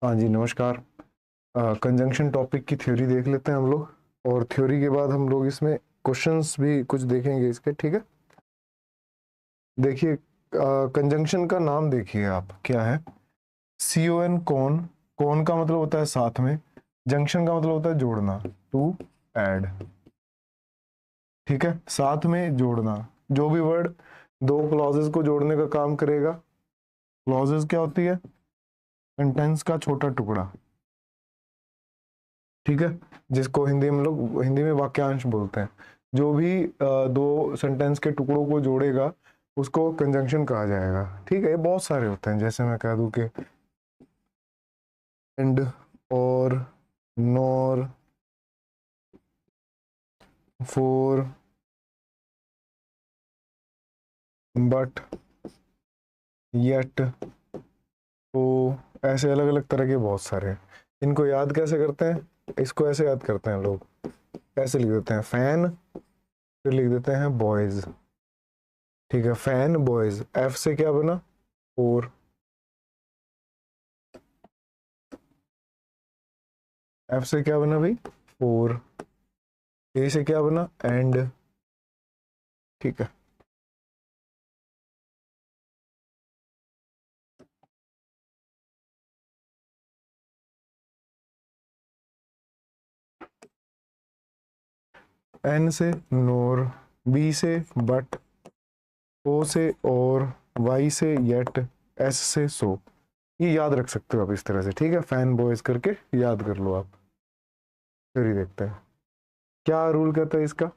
हाँ जी, नमस्कार। Conjunction topic की थ्योरी देख लेते हैं हम लोग, और थ्योरी के बाद हम लोग इसमें क्वेश्चंस भी कुछ देखेंगे इसके। ठीक है, देखिए कंजंक्शन का नाम देखिए आप, क्या है? CON, कौन। कौन का मतलब होता है साथ में, जंक्शन का मतलब होता है जोड़ना, टू ऐड। ठीक है, साथ में जोड़ना। जो भी वर्ड दो क्लॉजेस को जोड़ने का काम करेगा, क्लॉजेस क्या होती है? सेंटेंस का छोटा टुकड़ा। ठीक है, जिसको हिंदी में लोग हिंदी में वाक्यांश बोलते हैं। जो भी दो सेंटेंस के टुकड़ों को जोड़ेगा उसको कंजंक्शन कहा जाएगा। ठीक है, ये बहुत सारे होते हैं, जैसे मैं कह दूं कि एंड, और, नॉर, फोर, बट, येट, तो ऐसे अलग अलग तरह के बहुत सारे हैं। इनको याद कैसे करते हैं? इसको ऐसे याद करते हैं लोग, ऐसे लिख देते हैं फैन, फिर लिख देते हैं बॉयज। ठीक है, फैन बॉयज, एफ से क्या बना? फोर। एफ से क्या बना भाई? फोर। ए से क्या बना? एंड। ठीक है, एन से नोर, बी से बट, ओ से और, वाई से येट, एस से सो। ये याद रख सकते हो आप इस तरह से। ठीक है, फैन बॉयज करके याद कर लो आप। फिर ही देखते हैं क्या रूल कहता है इसका।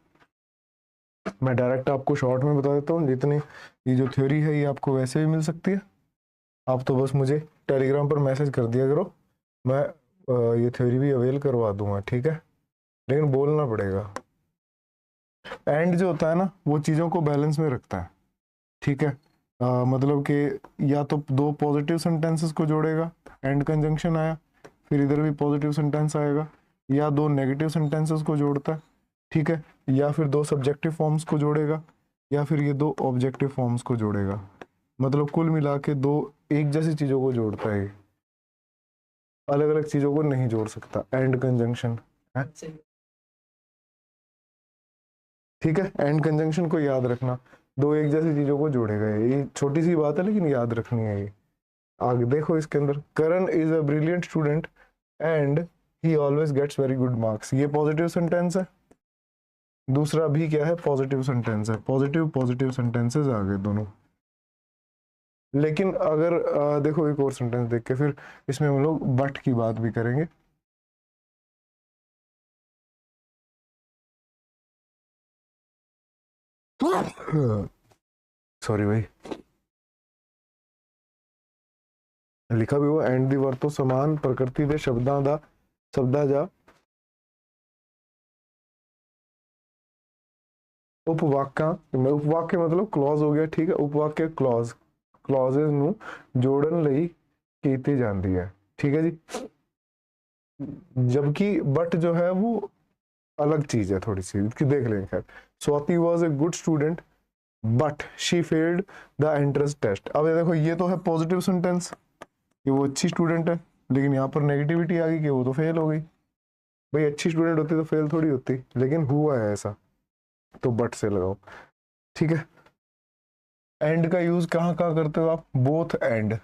मैं डायरेक्ट आपको शॉर्ट में बता देता हूँ, जितनी ये जो थ्योरी है ये आपको वैसे भी मिल सकती है। आप तो बस मुझे टेलीग्राम पर मैसेज कर दिया करो, मैं ये थ्योरी भी अवेल करवा दूंगा। ठीक है, लेकिन बोलना पड़ेगा। एंड जो होता है ना, वो चीज़ों को बैलेंस में रखता है। ठीक है, मतलब कि या तो दो पॉजिटिव सेंटेंसेस को जोड़ेगा, एंड कंजंक्शन आया, फिर इधर भी पॉजिटिव सेंटेंस आएगा, या दो नेगेटिव सेंटेंसेस को जोड़ता है। ठीक है, या फिर दो सब्जेक्टिव फॉर्म्स को जोड़ेगा, या फिर ये दो ऑब्जेक्टिव फॉर्म्स को जोड़ेगा। मतलब कुल मिला के दो एक जैसी चीज़ों को जोड़ता है, अलग अलग चीज़ों को नहीं जोड़ सकता एंड कंजंक्शन है। ठीक है, एंड कंजंक्शन को याद रखना, दो एक जैसी चीज़ों को जोड़ेगा। ये छोटी सी बात है लेकिन याद रखनी है ये। आगे देखो इसके अंदर, Karan is a brilliant student and he always gets very good marks. ये पॉजिटिव सेंटेंस है। दूसरा भी क्या है? पॉजिटिव सेंटेंस है। पॉजिटिव पॉजिटिव सेंटेंसेस आ गए दोनों। लेकिन अगर देखो एक और सेंटेंस देख के फिर इसमें हम लोग बट की बात भी करेंगे। सॉरी भाई, लिखा भी हुआ एंड दी वरतो समान प्रकृति दे शब्दां दा शब्दा जा उपवाक्या। उपवाक्य मतलब क्लॉज हो गया। ठीक है, उपवाक्य क्लॉज, क्लॉजेस ਨੂੰ जोड़न ਲਈ ਕੀਤੀ ਜਾਂਦੀ है। ठीक है जी, जबकि बट जो है वो अलग चीज है थोड़ी सी, कि देख लेंगे। खैर, Swati was a good student but she failed the entrance test. अब ये देखो, ये तो है पॉजिटिव सेंटेंस कि वो अच्छी स्टूडेंट है, लेकिन यहाँ पर नेगेटिविटी आ गई कि वो तो फेल हो गई। भाई अच्छी स्टूडेंट होती तो फेल थोड़ी होती, लेकिन हुआ है ऐसा, तो बट से लगाओ। ठीक है, एंड का यूज कहाँ कहाँ करते हो आप? Both and.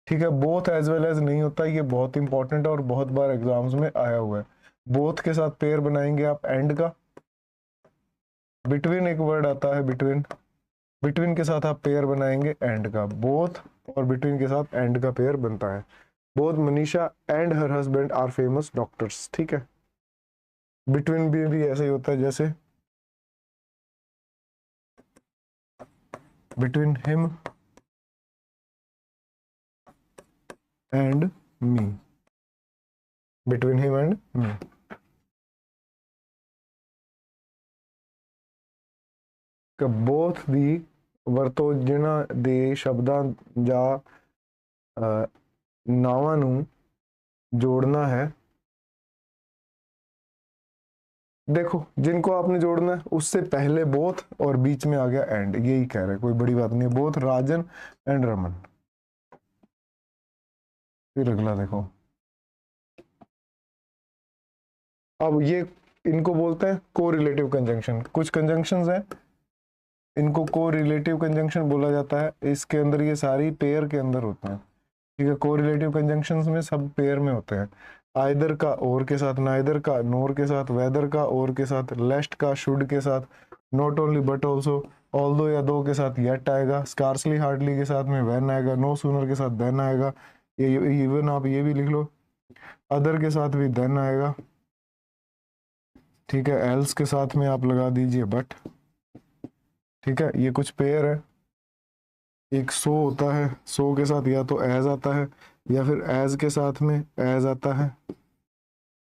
ठीक है, बोथ एज वेल एज नहीं होता, ये बहुत इंपॉर्टेंट है और बहुत बार एग्जाम्स में आया हुआ है। बोथ के साथ पेयर बनाएंगे आप एंड का। बिटवीन एक वर्ड आता है, बिटवीन, बिटवीन के साथ आप पेयर बनाएंगे एंड का। बोथ और बिटवीन के साथ एंड का पेयर बनता है। Both Manisha and her husband are famous doctors. ठीक है, बिटवीन भी ऐसे ही होता है, जैसे between him and me, between him and me. Both दी ਵਰਤੋਂ ਜਿਨ੍ਹਾਂ ਦੇ ਸ਼ਬਦਾਂ ਜਾਂ ਨਾਵਾਂ ਨੂੰ जोड़ना है। देखो, जिनको आपने जोड़ना है उससे पहले बोथ और बीच में आ गया एंड, यही कह रहे हैं, कोई बड़ी बात नहीं है। Both Rajan and Raman. फिर अगला देखो, अब ये इनको बोलते हैं कोरिलेटिव कंजंक्शन। कुछ कंजंक्शंस हैं इनको कोरिलेटिव कंजंक्शन बोला जाता है, इसके अंदर ये सारी पेयर के अंदर होते हैं, ठीक है। कोरिलेटिव कंजंक्शंस में सब पेयर में होते हैं, आइदर का और के साथ, नाइदर का नोर के साथ, वेदर का और के साथ, लेस्ट का शुड के साथ, not only but also, although या दो के साथ येट आएगा, स्कार्सली हार्डली के साथ में व्हेन आएगा, नो सूनर के साथ देन आएगा, ये इवन आप ये भी लिख लो, अदर के साथ भी देन आएगा, ठीक है। एल्स के साथ में आप लगा दीजिए बट, ठीक है। ये कुछ पेयर है, एक सो होता है, सो के साथ या तो एज आता है या फिर एज के साथ में एज आता है,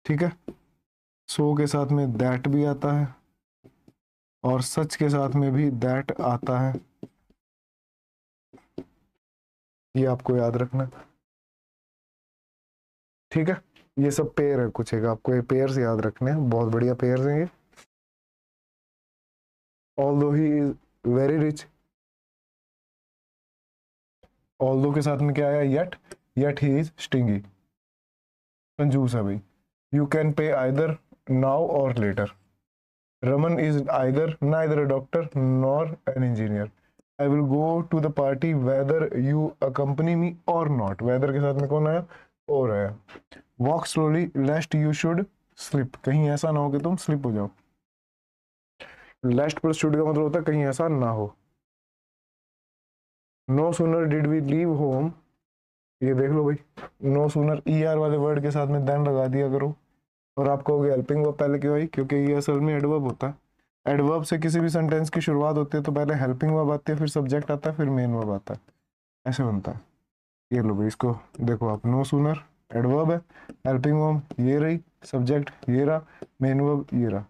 ठीक है। सो के साथ में दैट भी आता है और सच के साथ में भी दैट आता है, ये आपको याद रखना, ठीक है। ये सब पेयर है, कुछ एक आपको ये पेयर्स याद रखने हैं, बहुत बढ़िया पेयर्स हैं ये। Although he is very rich, although के साथ में क्या आया, yet, yet he is stingy, कंजूस है भाई। You can pay either now और later, Raman is either neither a doctor nor an engineer, I will go to the party whether you accompany me और नॉट, वेदर के साथ में कौन आया, और आया। Walk slowly लेस्ट you should slip, कहीं ऐसा ना हो कि तुम स्लिप हो जाओ, लेस्ट प्लस शुड का मतलब होता है कहीं ऐसा ना हो। No sooner did we leave home, ये देख लो भाई, नो सूनर ई आर वाले वर्ड के साथ में देन लगा दिया करो, और आप कहोगे हेल्पिंग वर्ब पहले क्यों आई, क्योंकि ये असल में एडवर्ब होता है। एडवर्ब से किसी भी सेंटेंस की शुरुआत होती है तो पहले हेल्पिंग वर्ब आती है, फिर सब्जेक्ट आता है, फिर मेन वर्ब आता है, ऐसे बनता है। ये लो भाई, इसको देखो आप, नो सूनर एडवर्ब है, हेल्पिंग वर्ब ये रही, सब्जेक्ट ये रहा, मेन वर्ब ये रहा।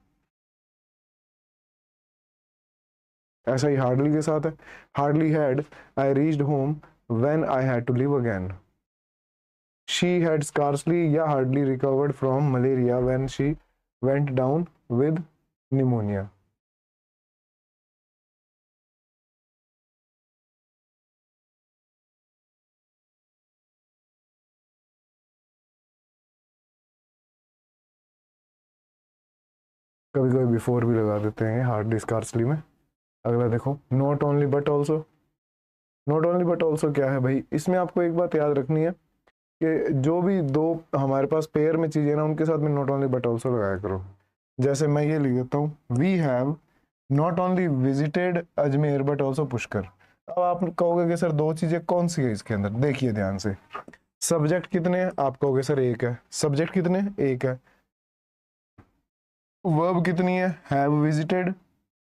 ऐसा ही हार्डली के साथ है, hardly had I reached home when I had to leave again, she had scarcely या hardly recovered from malaria when she went down with pneumonia। कभी कभी बिफोर भी लगा देते हैं हार्डली स्कार्सली में। अगला देखो, not only but also, not only but also क्या है भाई, इसमें आपको एक बात याद रखनी है कि जो भी दो हमारे पास पेयर में चीजें ना, उनके साथ में नॉट ओनली बट ऑल्सो लगाया करो। जैसे मैं ये लिख देता हूँ, we have not only visited Ajmer but also Pushkar. अब आप कहोगे कि सर दो चीजें कौन सी है इसके अंदर, देखिए ध्यान से, सब्जेक्ट कितने हैं, आप कहोगे सर एक है, सब्जेक्ट कितने हैं, एक है, वर्ब कितनी है, have visited,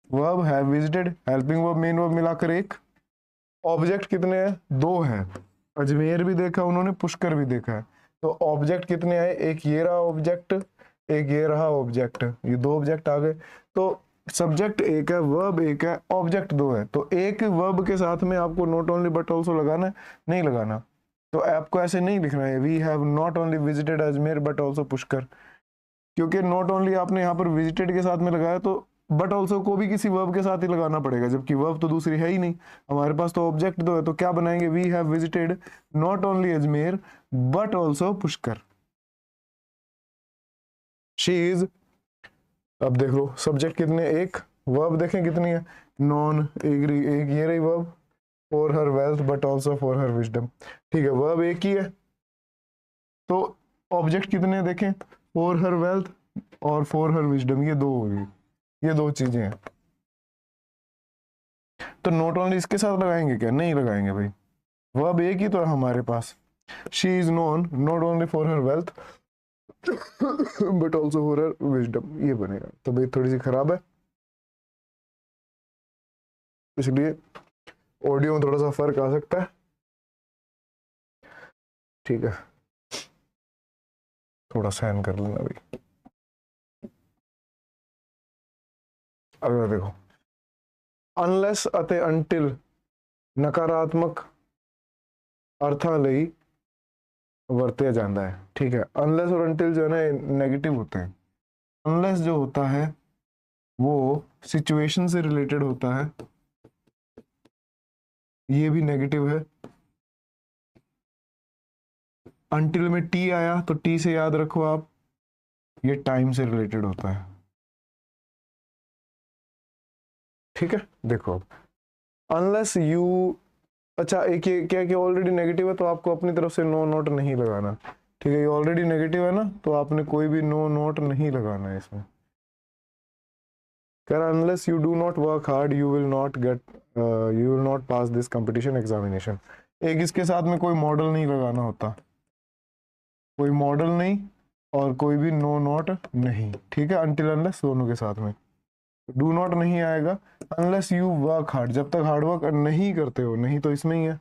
verb have visited, helping verb main verb मिलाकर एक, ऑब्जेक्ट कितने हैं, दो है, अजमेर भी देखा उन्होंने, पुष्कर भी देखा है, तो ऑब्जेक्ट कितने आए, एक ये रहा ऑब्जेक्ट, एक ये रहा ऑब्जेक्ट, ये दो ऑब्जेक्ट आ गए। तो सब्जेक्ट एक है, वर्ब एक है, ऑब्जेक्ट दो है, तो एक वर्ब के साथ में आपको नॉट ओनली बट ऑल्सो लगाना है, नहीं लगाना। तो आपको ऐसे नहीं लिखना है, we have not only visited Ajmer but also Pushkar, क्योंकि नॉट ओनली आपने यहाँ पर विजिटेड के साथ में लगाया, तो बट ऑल्सो को भी किसी वर्ब के साथ ही लगाना पड़ेगा, जबकि वर्ब तो दूसरी है ही नहीं, हमारे पास तो ऑब्जेक्ट दो है, तो क्या बनाएंगे, we have visited not only Ajmer but also Pushkar, she is. अब देख लो सब्जेक्ट कितने, एक, वर्ब देखें कितनी है, नॉन, एक ये रही verb, for her wealth but also for her wisdom, ठीक है, वर्ब एक ही है, तो ऑब्जेक्ट कितने देखें, फॉर हर वेल्थ और फॉर हर विजडम, ये दो होगी, ये दो चीजें हैं। तो नॉट ओनली इसके साथ लगाएंगे क्या, नहीं लगाएंगे भाई, वर्ब एक ही तो है हमारे पास, she is known not only for her wealth but also for her wisdom, ये बनेगा। तो भाई थोड़ी सी खराब है, इसलिए ऑडियो में थोड़ा सा फर्क आ सकता है, ठीक है, थोड़ा सहन कर लेना भाई। अगला देखो, अनलेस ਅਤੇ until नकारात्मक अर्थां ਲਈ ਵਰਤਿਆ ਜਾਂਦਾ है, ठीक है। अनलेस और until जो है ना नेगेटिव होते हैं, अनलेस जो होता है वो सिचुएशन से रिलेटेड होता है, ये भी नेगेटिव है। until में टी आया तो टी से याद रखो आप ये टाइम से रिलेटेड होता है। ठीक है, देखो अनलेस यू, अच्छा एक ये क्या कि ऑलरेडी नेगेटिव है तो आपको अपनी तरफ से नो नोट नहीं लगाना। ठीक है, ये ऑलरेडी नेगेटिव है ना, तो आपने कोई भी नो नोट नहीं लगाना है इसमें। कह रहा unless you do not work hard you will not gate, you will not pass this competition examination. एक इसके साथ में कोई मॉडल नहीं लगाना होता, कोई मॉडल नहीं और कोई भी नो नोट नहीं। ठीक है, अनटिल अनलेस दोनों के साथ में डू नॉट नहीं आएगा। अनलेस यू वर्क हार्ड, जब तक हार्ड वर्क नहीं करते हो, नहीं तो इसमें ही है।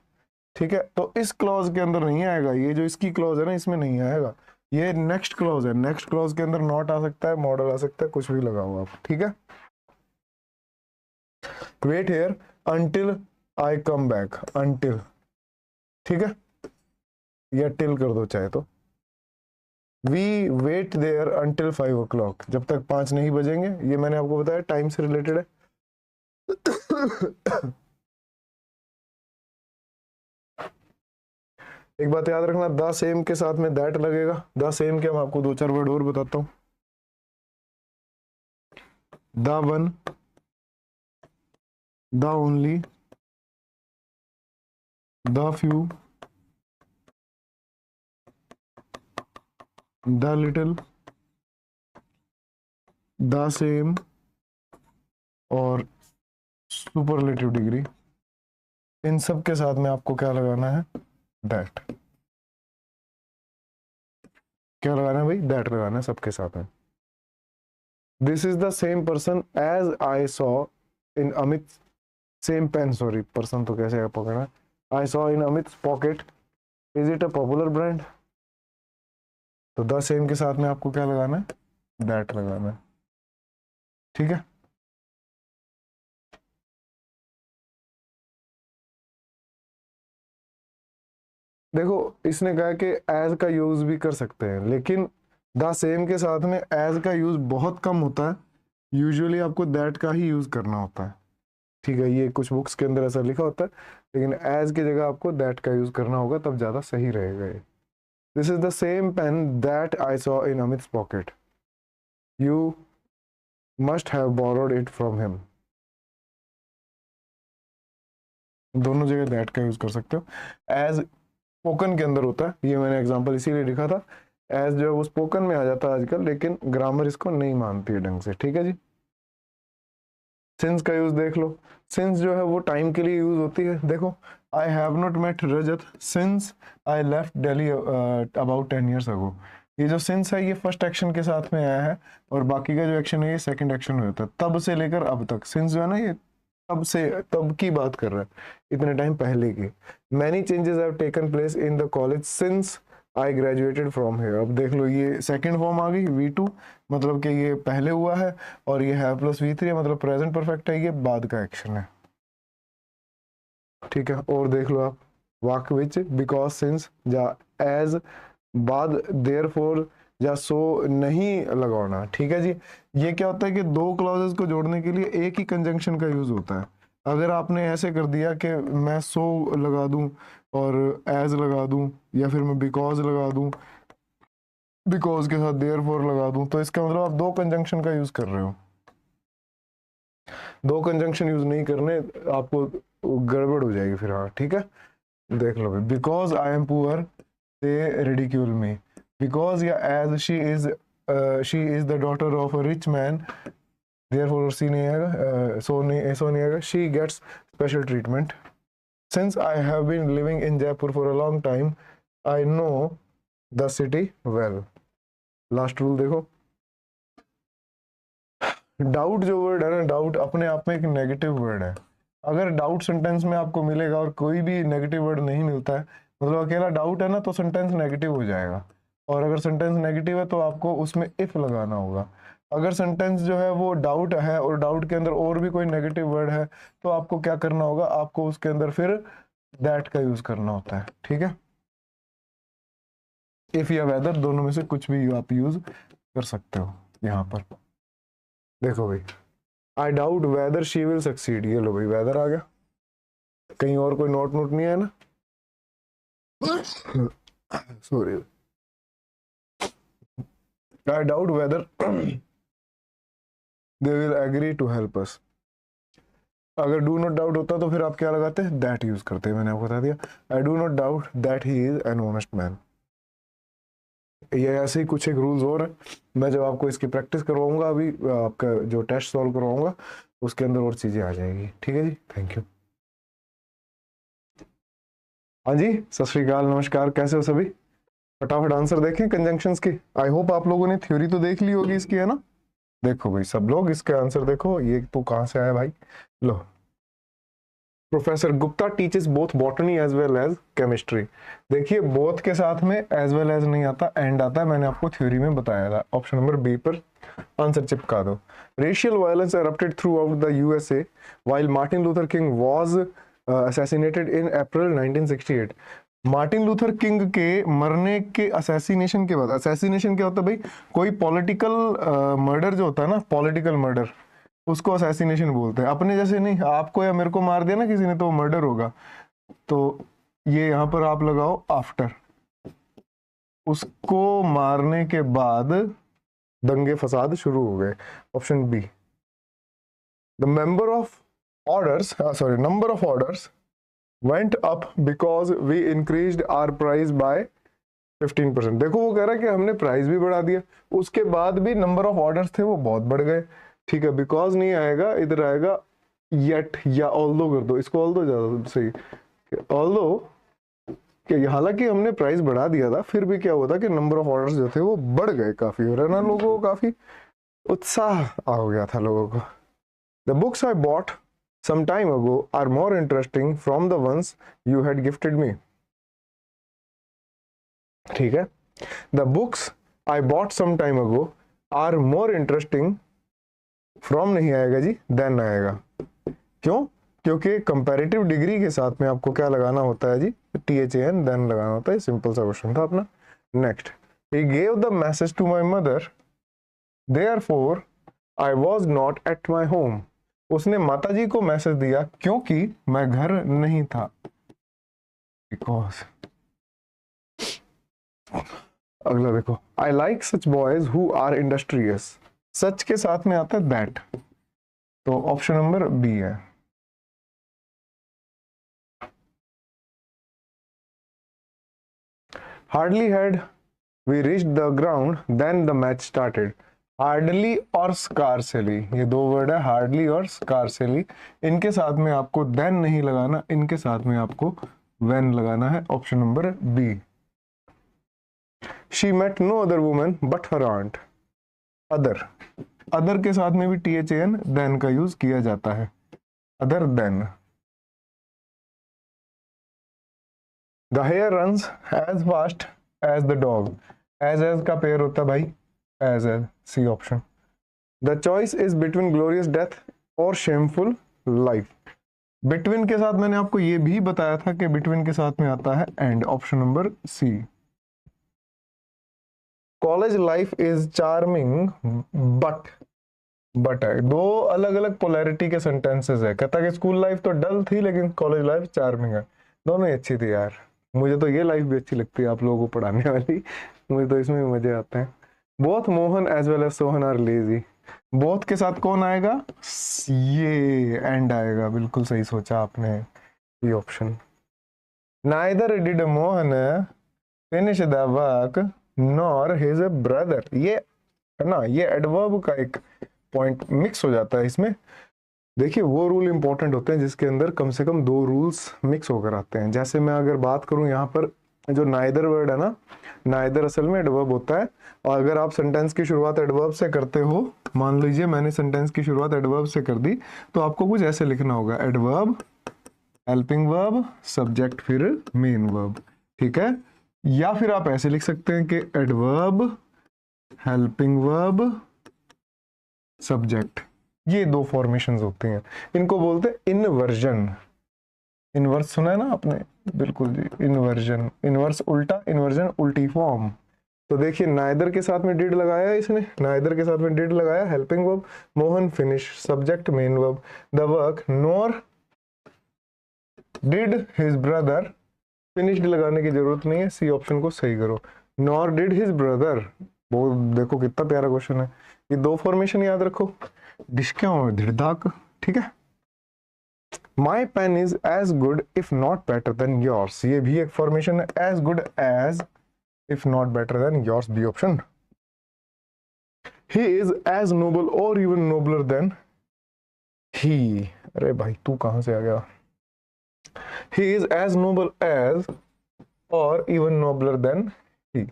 ठीक है, तो इस क्लॉज के अंदर नहीं आएगा, ये जो इसकी क्लॉज है ना इसमें नहीं आएगा। ये नेक्स्ट क्लॉज है, नेक्स्ट क्लॉज के अंदर नॉट आ सकता है, मॉडल आ सकता है, कुछ भी लगाओ आप। ठीक है, wait here until I come back, until. ठीक है, या टिल कर दो चाहे तो। We wait there until 5 o'clock, जब तक 5 नहीं बजेंगे। ये मैंने आपको बताया टाइम से रिलेटेड है। एक बात याद रखना, द सेम के साथ में दैट लगेगा। द सेम के मैं आपको 2-4 वर्ड और बताता हूं। The one, the only, the few, the little, the same और सुपरलेटिव डिग्री। इन सब के साथ में आपको क्या लगाना है, दैट। क्या लगाना है भाई, दैट लगाना है सबके साथ में। This is the same person as I saw in Amit, same pen, sorry person तो कैसे पकड़ना, I saw in Amit pocket, is it a popular brand. तो द सेम के साथ में आपको क्या लगाना है, दैट लगाना है। ठीक है, देखो इसने कहा कि एज का यूज भी कर सकते हैं, लेकिन द सेम के साथ में एज का यूज बहुत कम होता है। यूजुअली आपको दैट का ही यूज करना होता है। ठीक है, ये कुछ बुक्स के अंदर ऐसा लिखा होता है, लेकिन एज की जगह आपको दैट का यूज करना होगा, तब ज्यादा सही रहेगा ये। This is the same pen that I saw in Amit pocket, you must have borrowed it from him. दोनों जगह दैट का यूज कर सकते हो। एज स्पोकन के अंदर होता है, ये मैंने एग्जांपल इसीलिए लिखा था। एज जो है वो स्पोकन में आ जाता है आजकल, लेकिन ग्रामर इसको नहीं मानती है ढंग से। ठीक है जी, सिंस का यूज देख लो। सिंस जो है वो टाइम के लिए यूज होती है। देखो, I have not met Rajat since I left Delhi about 10 years ago. ये जो सिंस है ये फर्स्ट एक्शन के साथ में आया है, और बाकी का जो एक्शन है ये सेकंड एक्शन में होता है। तब से लेकर अब तक सिंस जो है ना, ये तब से, तब की बात कर रहा है, इतने टाइम पहले की। Many changes have taken place in the college since I graduated from here. अब देख लो, ये सेकंड फॉर्म आ गई V2, मतलब कि ये पहले हुआ है, और ये है प्लस V3 है, मतलब प्रेजेंट परफेक्ट है, ये बाद का एक्शन है। ठीक है, और देख लो आप, वाक्य विच बिकॉज सिंस या एज बाद देयरफॉर या सो नहीं लगाना। ठीक है जी, ये क्या होता है कि दो क्लॉजेस को जोड़ने के लिए एक ही कंजंक्शन का यूज होता है। अगर आपने ऐसे कर दिया कि मैं सो लगा दूं और एज लगा दूं, या फिर मैं बिकॉज लगा दूं, बिकॉज के साथ देयरफॉर लगा दूं, तो इसका मतलब आप दो कंजंक्शन का यूज कर रहे हो। दो कंजंक्शन यूज नहीं करने, आपको गड़बड़ हो जाएगी फिर। हाँ ठीक है, देख लो, because I am poor they ridicule me. Because या as she is the daughter of a rich man, therefore सी नहीं आएगा, सो नहीं आएगा। She gets special treatment. Since I have been living in Jaipur for a long time I know the city well. Last rule देखो, doubt जो word है ना, doubt अपने आप में एक नेगेटिव वर्ड है। अगर डाउट सेंटेंस में आपको मिलेगा और कोई भी नेगेटिव वर्ड नहीं मिलता है, मतलब अकेला डाउट है ना, तो सेंटेंस नेगेटिव हो जाएगा। और अगर सेंटेंस नेगेटिव है तो आपको उसमें इफ लगाना होगा। अगर सेंटेंस जो है वो डाउट है और डाउट के अंदर और भी कोई नेगेटिव वर्ड है, तो आपको क्या करना होगा, आपको उसके अंदर फिर दैट का यूज करना होता है। ठीक है, इफ या वेदर दोनों में से कुछ भी आप यूज कर सकते हो यहाँ पर। देखो भाई, आई doubt whether she will succeed, ये लो भाई वेदर आ गया। कहीं और कोई नोट नोट नहीं है ना, sorry. I doubt whether they will agree to help us. अगर डू नॉट डाउट होता तो फिर आप क्या लगाते हैं, दैट यूज करते हैं, मैंने आपको बता दिया। I do not doubt that he is an honest man. ये ऐसे ही कुछ एक रूल्स और हैं, मैं जब आपको इसकी प्रैक्टिस करवाऊंगा, अभी आपका जो टेस्ट सॉल्व करवाऊंगा उसके अंदर और चीजें आ जाएगी। ठीक है जी, थैंक यू। हाँ जी, सत श्री अकाल, नमस्कार, कैसे हो सभी? फटाफट आंसर देखें कंजंक्शंस की। आई होप आप लोगों ने थ्योरी तो देख ली होगी इसकी, है ना? देखो भाई सब लोग इसके आंसर देखो, ये तो कहाँ से आया भाई, लो। Professor Gupta teaches both botany as well as chemistry. देखिए बोथ के साथ में एज वेल एज नहीं आता, एंड आता है, मैंने आपको थ्योरी में बताया था। ऑप्शन नंबर बी पर आंसर चिपका दो। Racial violence erupted throughout the USA while Martin Luther King was assassinated in April 1968। Martin Luther king के मरने के असैसिनेशन के बाद, असैसिनेशन क्या होता है भाई, कोई पॉलिटिकल मर्डर जो होता है ना, पॉलिटिकल मर्डर, उसको असैसिनेशन बोलते हैं। अपने जैसे नहीं, आपको या मेरे को मार दिया ना किसी ने तो मर्डर होगा। तो ये यहाँ पर आप लगाओ आफ्टर, उसको मारने के बाद दंगे फसाद शुरू हो गए। Option B. The member of orders, sorry, number of orders went up because we increased our price by 15%। देखो वो कह रहा है कि हमने प्राइस भी बढ़ा दिया, उसके बाद भी नंबर ऑफ ऑर्डर्स थे वो बहुत बढ़ गए। ठीक है, बिकॉज नहीं आएगा, इधर आएगा येट या ऑल्दो कर दो, इसको ऑल्दो ज्यादा सही। ऑल्दो कि हालांकि हमने प्राइस बढ़ा दिया था, फिर भी क्या हुआ था कि नंबर ऑफ ऑर्डर्स जो थे वो बढ़ गए काफी, और है ना, लोगों को काफी उत्साह आ हो गया था लोगों को। The books I bought some time ago are more interesting from the ones you had gifted me। ठीक है, the books I bought some time ago are more interesting from नहीं आएगा जी, then आएगा। क्यों? क्योंकि कंपैरेटिव डिग्री के साथ में आपको क्या लगाना होता है जी, THAN then लगाना होता है। सिंपल सा क्वेश्चन था अपना। Next, he gave the message to my mother therefore I was not at my home। उसने माताजी को मैसेज दिया क्योंकि मैं घर नहीं था। बिकॉज। अगला देखो, I like such boys who are industrious. Such के साथ में आता है दैट, तो ऑप्शन नंबर बी है। Hardly had we reached the ground then the match started. Hardly और स्कारसेली, ये दो वर्ड है, हार्डली और स्कारसेली। इनके साथ में आपको देन नहीं लगाना, इनके साथ में आपको व्हेन लगाना है। Option number B. She met no other woman but her aunt. Other, other के साथ में भी THAN देन का यूज किया जाता है, other than. The hare runs as fast as the dog. As का पेयर होता है भाई as, C option. The choice is between glorious death और शेमफुल लाइफ। बिटवीन के साथ मैंने आपको ये भी बताया था कि बिटवीन के साथ में आता है and, option number C. College life is charming but है, दो अलग अलग पोलैरिटी के सेंटेंसेस है। कहता है कि स्कूल लाइफ तो डल थी लेकिन कॉलेज लाइफ चार्मिंग है। दोनों ही अच्छी थी यार, मुझे तो ये लाइफ भी अच्छी लगती है आप लोगों को पढ़ाने वाली, मुझे तो इसमें भी मजे आते हैं। Both Mohan as well as Sohan are lazy. Both के साथ कौन आएगा, ये एंड आएगा, बिल्कुल सही सोचा आपने, ये option. Neither did Mohan finish the work nor his brother. ये है ना, ये एडवर्ब का एक पॉइंट मिक्स हो जाता है इसमें। देखिए वो रूल इंपॉर्टेंट होते हैं जिसके अंदर कम से कम दो रूल्स मिक्स होकर आते हैं। जैसे मैं अगर बात करूं यहाँ पर, जो नाइदर वर्ड है ना, नाइदर असल में एडवर्ब होता है, और अगर आप सेंटेंस की शुरुआत एडवर्ब से करते हो, मान लीजिए मैंने सेंटेंस की शुरुआत एडवर्ब से कर दी, तो आपको कुछ ऐसे लिखना होगा, एडवर्ब, हेल्पिंग वर्ब, सब्जेक्ट, फिर मेन वर्ब। ठीक है, या फिर आप ऐसे लिख सकते हैं कि एडवर्ब, हेल्पिंग वर्ब, सब्जेक्ट। ये दो फॉर्मेशंस होते हैं, इनको बोलते हैं इनवर्जन। इनवर्स सुना है ना आपने, बिल्कुल जी, इनवर्जन, इनवर्स उल्टा, इनवर्जन उल्टी फॉर्म। तो देखिए नाइदर के साथ में डिड लगाया इसने, नाइदर के साथ में डिड लगाया, helping verb, Mohan finish, subject main verb, the work nor did his brother, finished लगाने की जरूरत नहीं है, सी ऑप्शन को सही करो, नॉर डिड हिज ब्रदर वो देखो कितना प्यारा क्वेश्चन है। ये दो फॉर्मेशन याद रखो, डिशक्या और धिड़धाक, ठीक है। My pen is as good if not better than yours, ये भी एक फॉर्मेशन है, as good as if not better than yours, B option. He is as noble और इवन नोबलर देन ही, अरे भाई तू कहां से आ गया। He is as noble as और even nobler than he,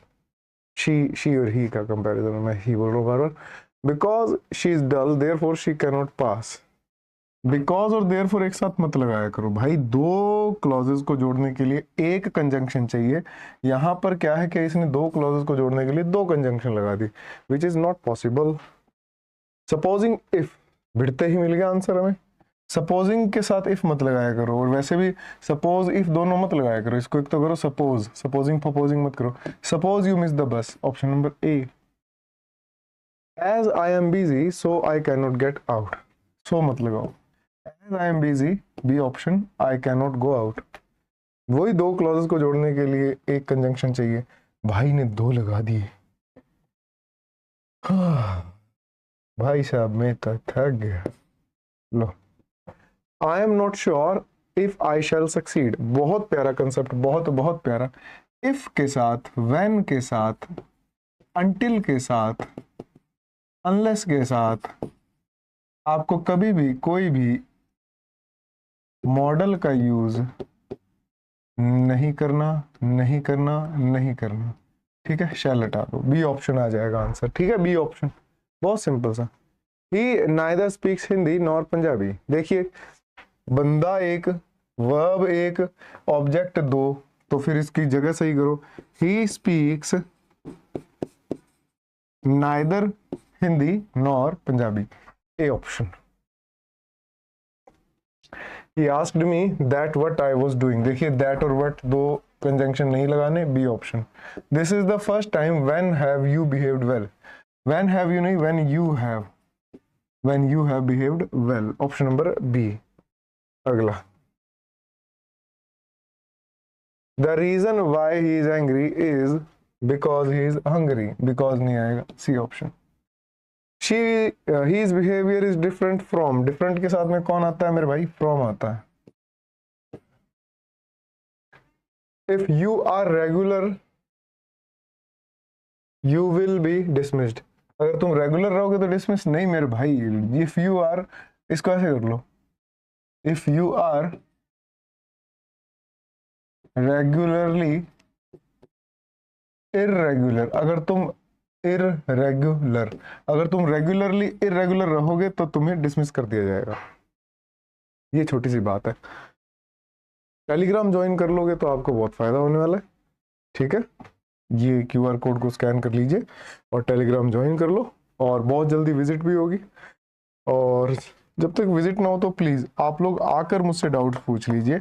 she और ही का कंपैरिजन मैं ही बोल रहा हूँ बार बार। Because she is dull therefore she can not pass, because और देयरफॉर एक साथ मत लगाया करो भाई, दो क्लॉजेस को जोड़ने के लिए एक कंजंक्शन चाहिए। यहां पर क्या है कि इसने दो क्लॉजेस को जोड़ने के लिए दो कंजंक्शन लगा दी, which is not possible. Supposing if, भिड़ते ही मिल गया आंसर हमें। सपोजिंग के साथ इफ मत लगाया करो, और वैसे भी सपोज इफ दोनों मत लगाया करो, इसको एक तो करो सपोज, सपोजिंग प्रपोजिंग मत करो। Suppose you miss the bus, option number A. As I am busy so I can not get out, so मत लगाओ। As I am busy, B option, I can not go out. वही दो clauses को जोड़ने के लिए एक conjunction चाहिए, भाई ने दो लगा दिए। भाई साहब मैं तो थक गया। लो, I am not sure if I shall succeed, बहुत प्यारा कंसेप्ट, बहुत बहुत प्यारा। इफ के साथ, व्हेन के साथ, अंटिल के साथ, अनलेस के साथ आपको कभी भी कोई भी मॉडल का यूज नहीं करना, नहीं करना, नहीं करना, ठीक है। शैल हटा दो, बी ऑप्शन आ जाएगा आंसर, ठीक है, बी ऑप्शन, बहुत सिंपल सा। He neither speaks Hindi nor Punjabi, देखिए बंदा एक, वर्ब एक, ऑब्जेक्ट दो, तो फिर इसकी जगह सही करो। He speaks neither Hindi nor Punjabi, A option. He asked me that what I was doing, देखिए that और what दो कंजंक्शन नहीं लगाने, B option. This is the first time when have you behaved well, when have you नहीं, when you have behaved well, option number B. अगला, the reason why he is angry is because he is hungry, because नहीं आएगा, C option. his behavior is different from, different के साथ में कौन आता है मेरे भाई, from आता है। if you are regular you will be dismissed, अगर तुम रेगुलर रहोगे तो डिसमिस नहीं मेरे भाई। if you are, इसको ऐसे कर लो, if you are regularly irregular, अगर तुम इररेगुलर, अगर तुम रेगुलरली इररेगुलर रहोगे तो तुम्हें डिसमिस कर दिया जाएगा। ये छोटी सी बात है। टेलीग्राम ज्वाइन कर लोगे तो आपको बहुत फायदा होने वाला है, ठीक है। ये क्यूआर कोड को स्कैन कर लीजिए और टेलीग्राम ज्वाइन कर लो, और बहुत जल्दी विजिट भी होगी। और जब तक विजिट ना हो तो प्लीज आप लोग आकर मुझसे डाउट्स पूछ लीजिए,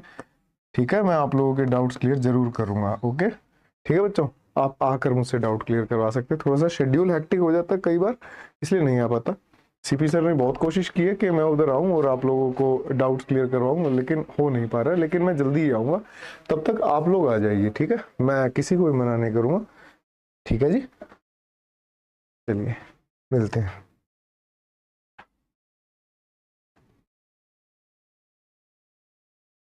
ठीक है। मैं आप लोगों के डाउट्स क्लियर जरूर करूंगा, ओके, ठीक है बच्चों। आप आकर मुझसे डाउट क्लियर करवा सकते हैं। थोड़ा सा शेड्यूल हेक्टिक हो जाता है कई बार, इसलिए नहीं आ पाता। सीपी सर ने बहुत कोशिश की है कि मैं उधर आऊं और आप लोगों को डाउट्स क्लियर करवाऊं, लेकिन हो नहीं पा रहा है। लेकिन मैं जल्दी ही आऊंगा, तब तक आप लोग आ जाइए, ठीक है। मैं किसी को भी मना नहीं करूंगा, ठीक है जी। चलिए मिलते हैं।